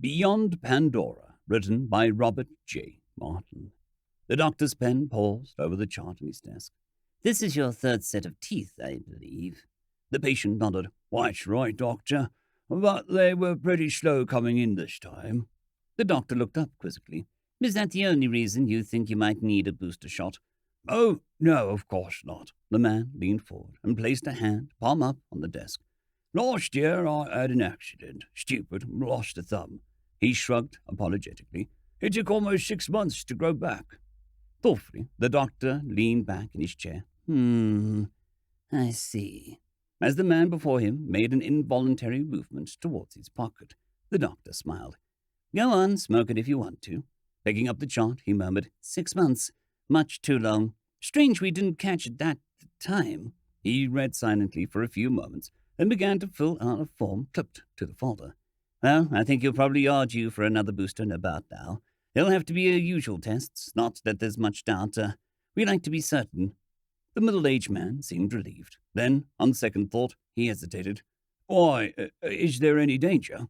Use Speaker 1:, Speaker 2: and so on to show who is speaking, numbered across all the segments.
Speaker 1: Beyond Pandora, written by Robert J. Martin. The doctor's pen paused over the chart on his desk. This is your third set of teeth, I believe. The patient nodded. That's right, doctor, but they were pretty slow coming in this time. The doctor looked up quizzically. Is that the only reason you think you might need a booster shot? Oh, no, of course not. The man leaned forward and placed a hand, palm up, on the desk. Last year I had an accident. Stupid, lost a thumb. He shrugged apologetically. It took almost 6 months to grow back. Thoughtfully, the doctor leaned back in his chair. I see. As the man before him made an involuntary movement towards his pocket, the doctor smiled. Go on, smoke it if you want to. Picking up the chart, he murmured, 6 months. Much too long. Strange we didn't catch it that time. He read silently for a few moments, then began to fill out a form clipped to the folder. Well, I think you'll probably are due for another booster in about now. There'll have to be usual tests, not that there's much doubt. We like to be certain. The middle-aged man seemed relieved. Then, on second thought, he hesitated. Why, is there any danger?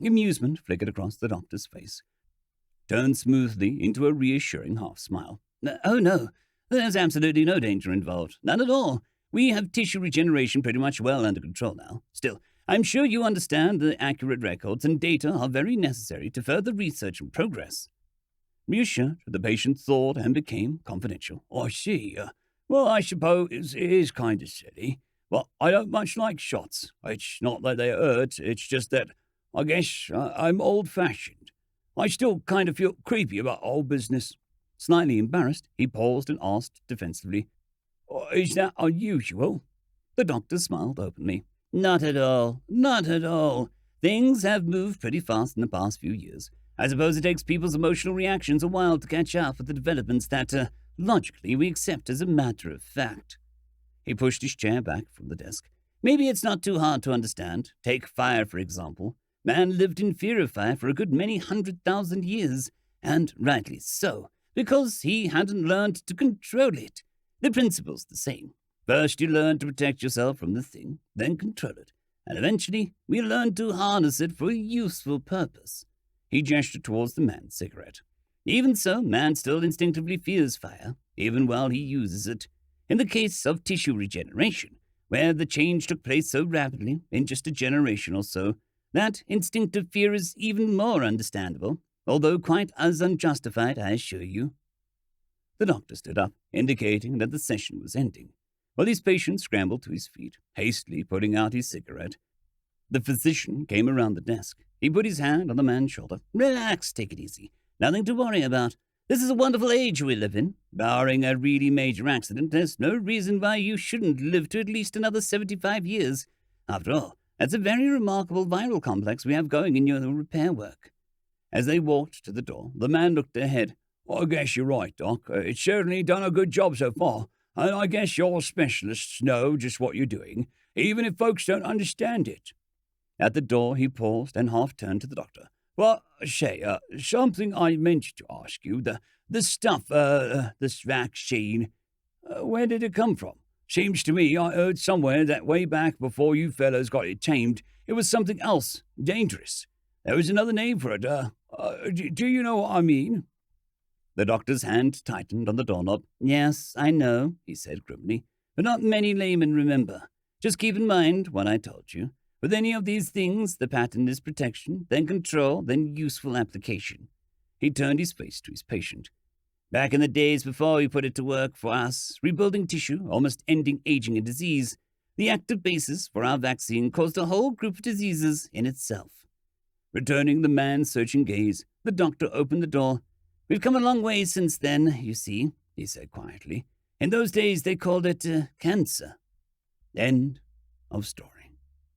Speaker 1: Amusement flickered across the doctor's face, turned smoothly into a reassuring half-smile. Oh, no, there's absolutely no danger involved. None at all. We have tissue regeneration pretty much well under control now. Still, I'm sure you understand that accurate records and data are very necessary to further research and progress. Reassured, the patient thawed and became confidential. I see. Well, I suppose it is kind of silly. Well, I don't much like shots. It's not that they hurt, it's just that I guess I'm old-fashioned. I still kind of feel creepy about the whole business. Slightly embarrassed, he paused and asked defensively, Is that unusual? The doctor smiled openly. Not at all. Not at all. Things have moved pretty fast in the past few years. I suppose it takes people's emotional reactions a while to catch up with the developments that, logically, we accept as a matter of fact. He pushed his chair back from the desk. Maybe it's not too hard to understand. Take fire, for example. Man lived in fear of fire for a good many 100,000 years, and rightly so, because he hadn't learned to control it. The principle's the same. First you learn to protect yourself from the thing, then control it, and eventually we learn to harness it for a useful purpose. He gestured towards the man's cigarette. Even so, man still instinctively fears fire, even while he uses it. In the case of tissue regeneration, where the change took place so rapidly, in just a generation or so, that instinctive fear is even more understandable, although quite as unjustified, I assure you. The doctor stood up, indicating that the session was ending, while his patient scrambled to his feet, hastily putting out his cigarette. The physician came around the desk. He put his hand on the man's shoulder. Relax, take it easy. Nothing to worry about. This is a wonderful age we live in. Barring a really major accident, there's no reason why you shouldn't live to at least another 75 years. After all, that's a very remarkable viral complex we have going in your repair work. As they walked to the door, the man looked ahead. I guess you're right, Doc. It's certainly done a good job so far, and I guess your specialists know just what you're doing, even if folks don't understand it. At the door, he paused and half turned to the doctor. Well, say, something I meant to ask you. The stuff, this vaccine, where did it come from? Seems to me I heard somewhere that way back before you fellows got it tamed, it was something else, dangerous. There was another name for it. Do you know what I mean? The doctor's hand tightened on the doorknob. Yes, I know, he said grimly, but not many laymen remember. Just keep in mind what I told you. With any of these things, the pattern is protection, then control, then useful application. He turned his face to his patient. Back in the days before we put it to work for us, rebuilding tissue, almost ending aging and disease, the active basis for our vaccine caused a whole group of diseases in itself. Returning the man's searching gaze, the doctor opened the door. We've come a long way since then, you see, he said quietly. In those days they called it cancer. End of story.